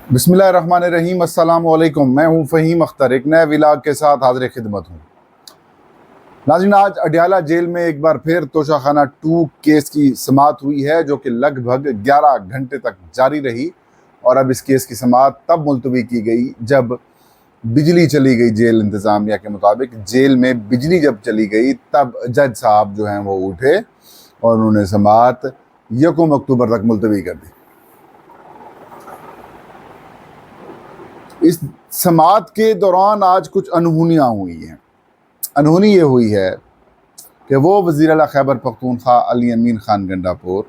बिस्मिल्लाहिर्रहमानिर्रहीम। अस्सलाम वालेकुम। मैं हूं फ़हीम अख्तर, एक नए व्लॉग के साथ हाज़िर खिदमत हूं। नाज़रीन, आज अडयाला जेल में एक बार फिर तोशाखाना 2 केस की समाअत हुई है, जो कि लगभग 11 घंटे तक जारी रही। और अब इस केस की समाअत तब मुलतवी की गई जब बिजली चली गई। जेल इंतज़ामिया के मुताबिक जेल में बिजली जब चली गई तब जज साहब जो हैं वो उठे और उन्होंने समाअत 1 अक्टूबर तक मुलतवी कर दी। इस समाअत के दौरान आज कुछ अनहोनियाँ हुई हैं। अनहोनी ये हुई है कि वो वज़ीर आला खैबर पख्तूनख्वा अली अमीन खान गंडापुर,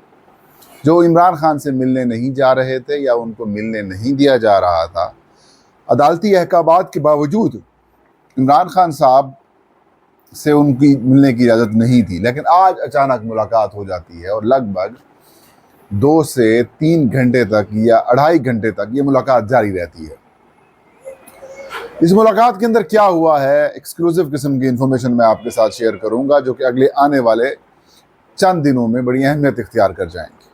जो इमरान खान से मिलने नहीं जा रहे थे या उनको मिलने नहीं दिया जा रहा था, अदालती अहकामात के बावजूद इमरान खान साहब से उनकी मिलने की इजाज़त नहीं थी। लेकिन आज अचानक मुलाकात हो जाती है और लगभग 2 से 3 घंटे तक या 2.5 घंटे तक ये मुलाकात जारी रहती है। इस मुलाकात के अंदर क्या हुआ है, एक्सक्लूसिव किस्म की इंफॉर्मेशन मैं आपके साथ शेयर करूंगा, जो कि अगले आने वाले चंद दिनों में बड़ी अहमियत इख्तियार कर जाएंगी।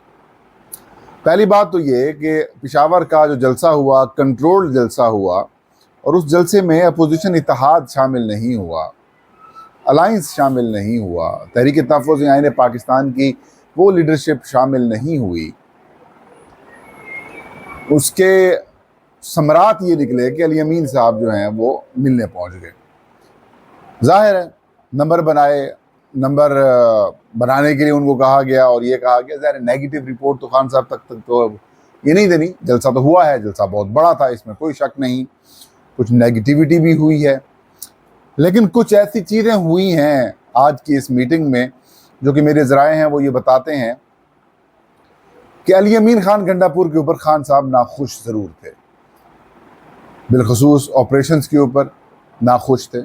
पहली बात तो ये कि पेशावर का जो जलसा हुआ, कंट्रोल्ड जलसा हुआ, और उस जलसे में अपोजिशन इत्तेहाद शामिल नहीं हुआ, अलायंस शामिल नहीं हुआ, तहरीक तहफ़्फ़ुज़ आईन पाकिस्तान की वो लीडरशिप शामिल नहीं हुई। उसके समरात ये निकले कि अली अमीन साहब जो हैं वो मिलने पहुंच गए। जाहिर है नंबर बनाने के लिए उनको कहा गया और ये कहा गया, ज़ाहिर नेगेटिव रिपोर्ट तो खान साहब तक तो ये नहीं देनी। जलसा तो हुआ है, जलसा बहुत बड़ा था, इसमें कोई शक नहीं। कुछ नेगेटिविटी भी हुई है, लेकिन कुछ ऐसी चीज़ें हुई हैं आज की इस मीटिंग में जो कि मेरे ज़राए हैं वो ये बताते हैं कि अली अमीन खान गंडापुर के ऊपर खान साहब नाखुश ज़रूर थे। बिलखसूस ऑपरेशंस के ऊपर नाखुश थे।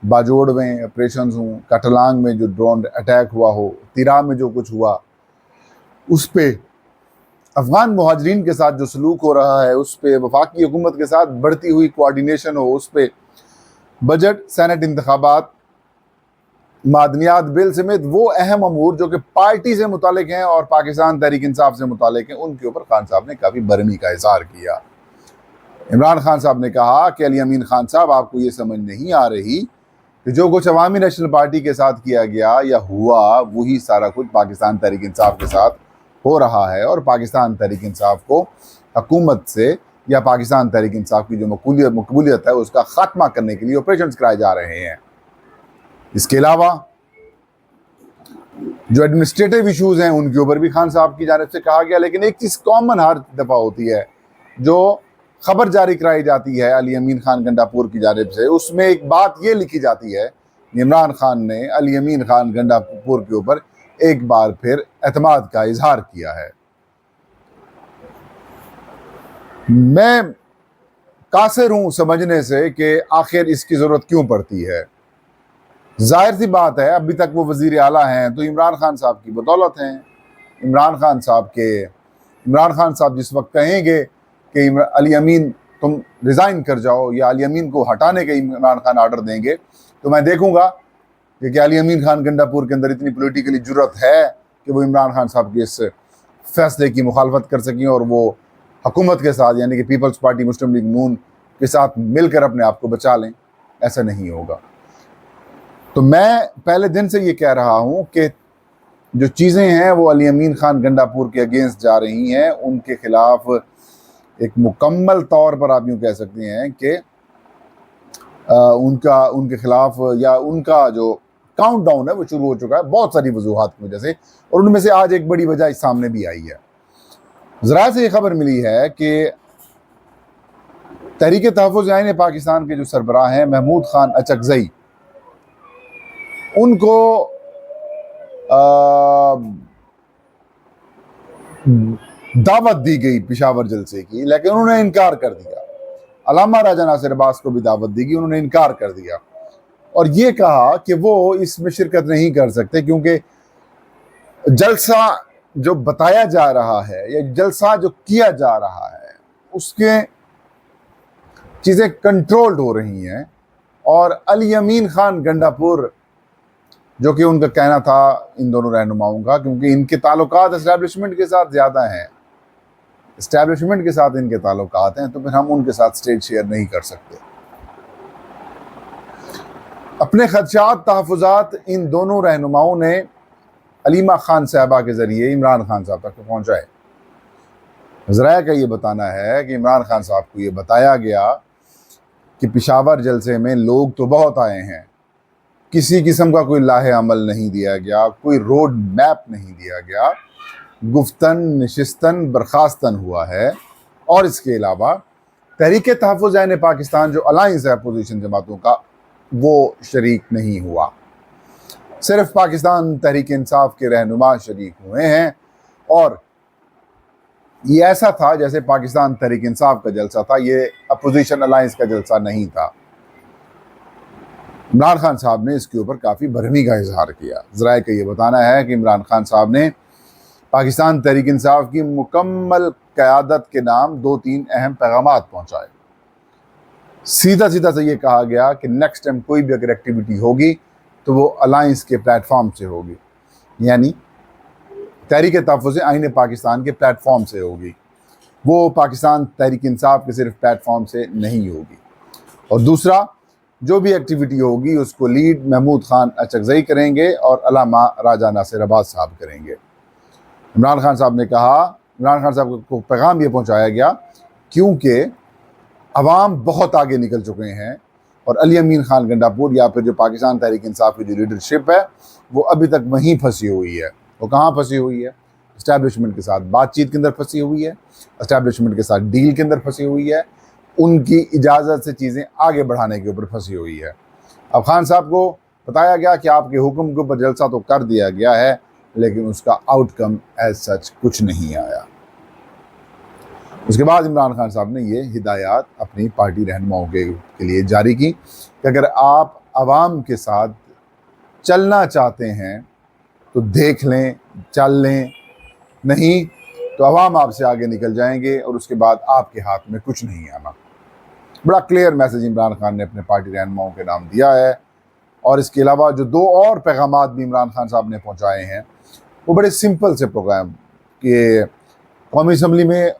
बाजोड़ में ऑपरेशंस हों, कटलांग में जो ड्रोन अटैक हुआ हो, तिरा में जो कुछ हुआ, उस पे अफ़गान मुहाजिरीन के साथ जो सलूक हो रहा है, उस पे वफाकी हुकूमत के साथ बढ़ती हुई कोऑर्डिनेशन हो, उस पे बजट, सेनेट इंतखाबात, मादनियात बिल समेत वो अहम अमूर जो कि पार्टी से मुतालिक हैं और पाकिस्तान तहरीक इंसाफ से मुतालिक हैं, उनके ऊपर खान साहब ने काफ़ी बरमी का इज़हार किया। इमरान खान साहब ने कहा कि अली अमीन खान साहब, आपको ये समझ नहीं आ रही कि जो कुछ अवामी नेशनल पार्टी के साथ किया गया या हुआ, वही सारा कुछ पाकिस्तान तहरीक इंसाफ के साथ हो रहा है, और पाकिस्तान तहरीक इंसाफ को हुकूमत से या पाकिस्तान तहरीक इंसाफ की जो मकबूलियत है उसका खात्मा करने के लिए ऑपरेशंस कराए जा रहे हैं। इसके अलावा जो एडमिनिस्ट्रेटिव इशूज़ हैं उनके ऊपर भी खान साहब की जानिब से कहा गया। लेकिन एक चीज़ कॉमन हर दफ़ा होती है, जो खबर जारी कराई जाती है अली अमीन खान गंडापुर की जानिब से, उसमें एक बात ये लिखी जाती है, इमरान खान ने अली अमीन खान गंडापुर के ऊपर एक बार फिर एतमाद का इजहार किया है। मैं कासिर हूं समझने से कि आखिर इसकी ज़रूरत क्यों पड़ती है। जाहिर सी बात है, अभी तक वो वज़ीर आला हैं तो इमरान खान साहब की बदौलत हैं। इमरान खान साहब जिस वक्त कहेंगे कि अली अमीन तुम रिज़ाइन कर जाओ या अली अमीन को हटाने के इमरान खान आर्डर देंगे, तो मैं देखूंगा कि अली अमीन खान गंडापुर के अंदर इतनी पॉलिटिकली जुर्रत है कि वो इमरान खान साहब के इस फैसले की मुखालफत कर सकें और वो हुकूमत के साथ, यानी कि पीपल्स पार्टी मुस्लिम लीग नून के साथ मिलकर अपने आप को बचा लें। ऐसा नहीं होगा। तो मैं पहले दिन से ये कह रहा हूँ कि जो चीज़ें हैं वो अली अमीन खान गंडापुर के अगेंस्ट जा रही हैं, उनके खिलाफ एक मुकम्मल तौर पर आप यूँ कह सकते हैं कि उनके खिलाफ या उनका जो काउंटडाउन है वो शुरू हो चुका है, बहुत सारी वजूहात की वजह से, और उनमें से आज एक बड़ी वजह इस सामने भी आई है। ज़रा से ये खबर मिली है कि तहरीक तहफ़्फ़ुज़ आईन पाकिस्तान के जो सरबराह हैं महमूद खान अचकज़ई, उनको दावत दी गई पेशावर जलसे की, लेकिन उन्होंने इनकार कर दिया। अल्लामा राजा नासिर अब्बास को भी दावत दी गई, उन्होंने इनकार कर दिया और ये कहा कि वो इसमें शिरकत नहीं कर सकते, क्योंकि जलसा जो बताया जा रहा है या जलसा जो किया जा रहा है उसके चीज़ें कंट्रोल्ड हो रही हैं। और अली अमीन खान गंडापुर, जो कि उनका कहना था इन दोनों रहनुमाओं का, क्योंकि इनके ताल्लुकात एस्टैब्लिशमेंट के साथ ज़्यादा हैं, इस्टेब्लिशमेंट के साथ इनके ताल्लुकात हैं, तो फिर हम उनके साथ स्टेज शेयर नहीं कर सकते। अपने खदशात तहफ़्फ़ुज़ात इन दोनों रहनुमाओं ने अलीमा खान साहबा के ज़रिए इमरान खान साहब तक पहुँचाए। ज़राया का ये बताना है कि इमरान खान साहब को ये बताया गया कि पेशावर जलसे में लोग तो बहुत आए हैं, किसी किस्म का कोई लाहे अमल नहीं दिया गया, कोई रोड मैप नहीं दिया गया, गुफ्तन नशिस्तन बर्खास्तन हुआ है। और इसके अलावा तहरीक तहफ़्फ़ुज़ ऐन पाकिस्तान जो अलायंस है अपोजिशन जमातों का, वो शरीक नहीं हुआ। सिर्फ पाकिस्तान तहरीक इंसाफ के रहनुमा शरीक हुए हैं। और ये ऐसा था जैसे पाकिस्तान तहरीक इंसाफ का जलसा था, ये अपोजिशन अलायंस का जलसा नहीं था। इमरान खान साहब ने इसके ऊपर काफ़ी बरहमी का इजहार किया। ज़राए का ये बताना है कि इमरान खान साहब ने पाकिस्तान तहरीक इंसाफ की मुकम्मल क़यादत के नाम 2-3 अहम पैगामात पहुँचाए। सीधा सीधा से ये कहा गया कि नेक्स्ट टाइम कोई भी अगर एक्टिविटी होगी तो वो अलायंस के प्लेटफॉर्म से होगी, यानी तहरीक तहफ़्फ़ुज़ आईन पाकिस्तान के प्लेटफॉर्म से होगी, वो पाकिस्तान तहरीक इंसाफ के सिर्फ प्लेटफॉर्म से नहीं होगी। और दूसरा, जो भी एक्टिविटी होगी उसको लीड महमूद खान अचकज़ई करेंगे और अल्लामा राजा नासिर अब्बास साहब करेंगे। इमरान खान साहब ने कहा, इमरान खान साहब को पैगाम ये पहुँचाया गया क्योंकि अवाम बहुत आगे निकल चुके हैं और अली अमीन खान गंडापुर या फिर जो पाकिस्तान तहरीक इंसाफ की जो लीडरशिप है वो अभी तक वहीं फंसी हुई है। वो कहाँ फंसी हुई है? इस्टेब्लिशमेंट के साथ बातचीत के अंदर फंसी हुई है, इस्टेब्लिशमेंट के साथ डील के अंदर फंसी हुई है, उनकी इजाज़त से चीज़ें आगे बढ़ाने के ऊपर फंसी हुई है। अब खान साहब को बताया गया कि आपके हुक्म के ऊपर जलसा तो कर दिया गया है, लेकिन उसका आउटकम एज सच कुछ नहीं आया। उसके बाद इमरान खान साहब ने ये हिदायत अपनी पार्टी रहनुमाओं के लिए जारी की कि अगर आप आवाम के साथ चलना चाहते हैं तो देख लें, चल लें, नहीं तो आवाम आपसे आगे निकल जाएंगे और उसके बाद आपके हाथ में कुछ नहीं आना। बड़ा क्लियर मैसेज इमरान खान ने अपने पार्टी रहनुमाओं के नाम दिया है। और इसके अलावा जो 2 और पैगामात भी इमरान खान साहब ने पहुँचाए हैं वो बड़े सिंपल से प्रोग्राम कि कौमी असम्बली में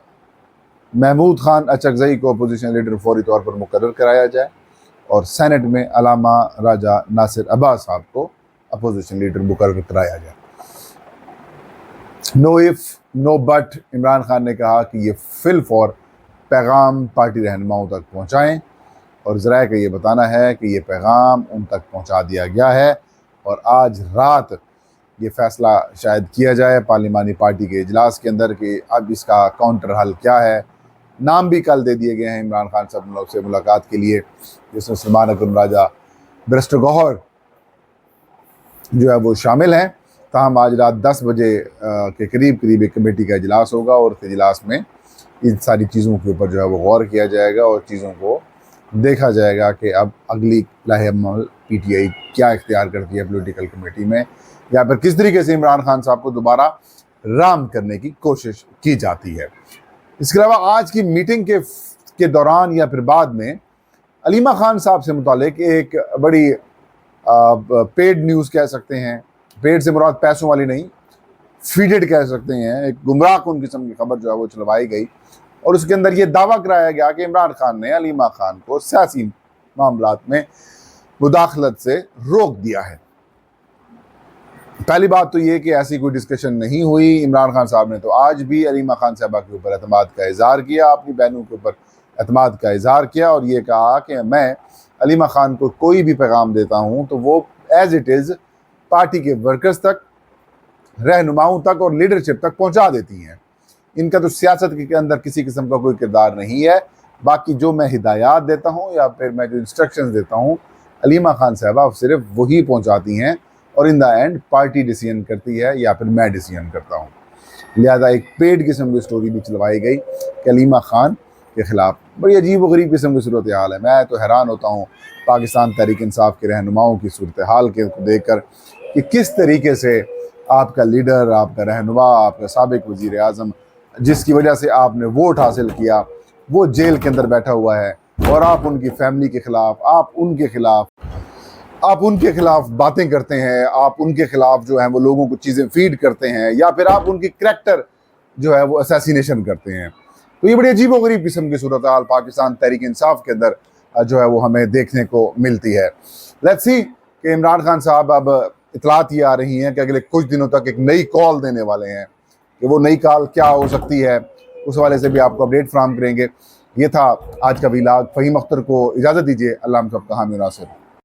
महमूद खान अचकज़ई को अपोजिशन लीडर फौरी तौर पर मुकर्रर कराया जाए और सेनेट में अल्लामा राजा नासिर अब्बास साहब को अपोजिशन लीडर मुकर्रर कराया जाए। No if no but, Imran Khan ने कहा कि ये फिल फॉर पैगाम पार्टी रहनुमाओं तक पहुँचाएँ और ज़राए का ये बताना है कि ये पैगाम उन तक पहुँचा दिया गया है और आज रात ये फ़ैसला शायद किया जाए पार्लिमानी पार्टी के इजलास के अंदर कि अब इसका काउंटर हल क्या है। नाम भी कल दे दिए गए हैं इमरान खान साहब से मुलाकात के लिए, जिसमें सलमान अकरम राजा, बैरिस्टर गौहर जो है वो शामिल हैं। ताहम आज रात 10 बजे के करीब एक कमेटी का इजलास होगा और उस इजलास में इन सारी चीज़ों के ऊपर जो है वो गौर किया जाएगा और चीज़ों को देखा जाएगा कि अब अगली लाहेअमल PTI क्या इख्तियार करती है पॉलिटिकल कमेटी में, या फिर किस तरीके से इमरान खान साहब को दोबारा राम करने की कोशिश की जाती है। इसके अलावा आज की मीटिंग के दौरान या फिर बाद में अलीमा खान साहब से मुतालिक एक बड़ी पेड न्यूज़ कह सकते हैं, पेड से मुराद पैसों वाली नहीं, फीडेड कह सकते हैं, एक गुमराह कुन किस्म की खबर जो है वो चलवाई गई और उसके अंदर ये दावा कराया गया कि इमरान खान ने अलीमा खान को सियासी मामलात में मुदाखलत से रोक दिया है। पहली बात तो ये कि ऐसी कोई डिस्कशन नहीं हुई। इमरान खान साहब ने तो आज भी अलीमा खान साहबा के ऊपर एतमाद का इजहार किया, अपनी बहनों के ऊपर एतमाद का इजहार किया और ये कहा कि मैं अलीमा खान को कोई भी पैगाम देता हूँ तो वो एज इट इज़ पार्टी के वर्कर्स तक, रहनुमाओं तक और लीडरशिप तक पहुँचा देती हैं। इनका तो सियासत के अंदर किसी किस्म का कोई किरदार नहीं है। बाकी जो मैं हिदायत देता हूँ या फिर मैं जो इंस्ट्रक्शंस देता हूँ, अलीमा खान साहबा सिर्फ वही पहुँचाती हैं और in the end party decision करती है या फिर मैं डिसीजन करता हूँ। लिहाजा एक पेड किस्म की स्टोरी भी चलवाई गई कि अलीमा खान के ख़िलाफ़ बड़ी अजीब व गरीब किस्म की सूरत हाल है। मैं तो हैरान होता हूँ पाकिस्तान तहरीक इंसाफ के रहनुमाओं की सूरत हाल के देख कर कि किस तरीके से आपका लीडर, आपका रहनुमा, आपका साबिक वज़ीर आज़म, जिसकी वजह से आपने वोट हासिल किया, वो जेल के अंदर बैठा हुआ है और आप उनकी फैमिली के ख़िलाफ़, आप उनके ख़िलाफ़ बातें करते हैं, आप उनके ख़िलाफ़ जो है वो लोगों को चीज़ें फीड करते हैं या फिर आप उनकी करैक्टर जो है वो असैसिनेशन करते हैं। तो ये बड़ी अजीबोगरीब किस्म की सूरत हाल पाकिस्तान तहरीक इंसाफ के अंदर जो है वो हमें देखने को मिलती है। लेट्स सी कि इमरान खान साहब अब इतलात ये आ रही हैं कि अगले कुछ दिनों तक एक नई कॉल देने वाले हैं, कि वो नई कॉल क्या हो सकती है उस वाले से भी आपको अपडेट फराहम करेंगे। ये था आज का व्लॉग। फ़हीम अख्तर को इजाज़त दीजिए। अल्लाह हम सबका हामी नासिर।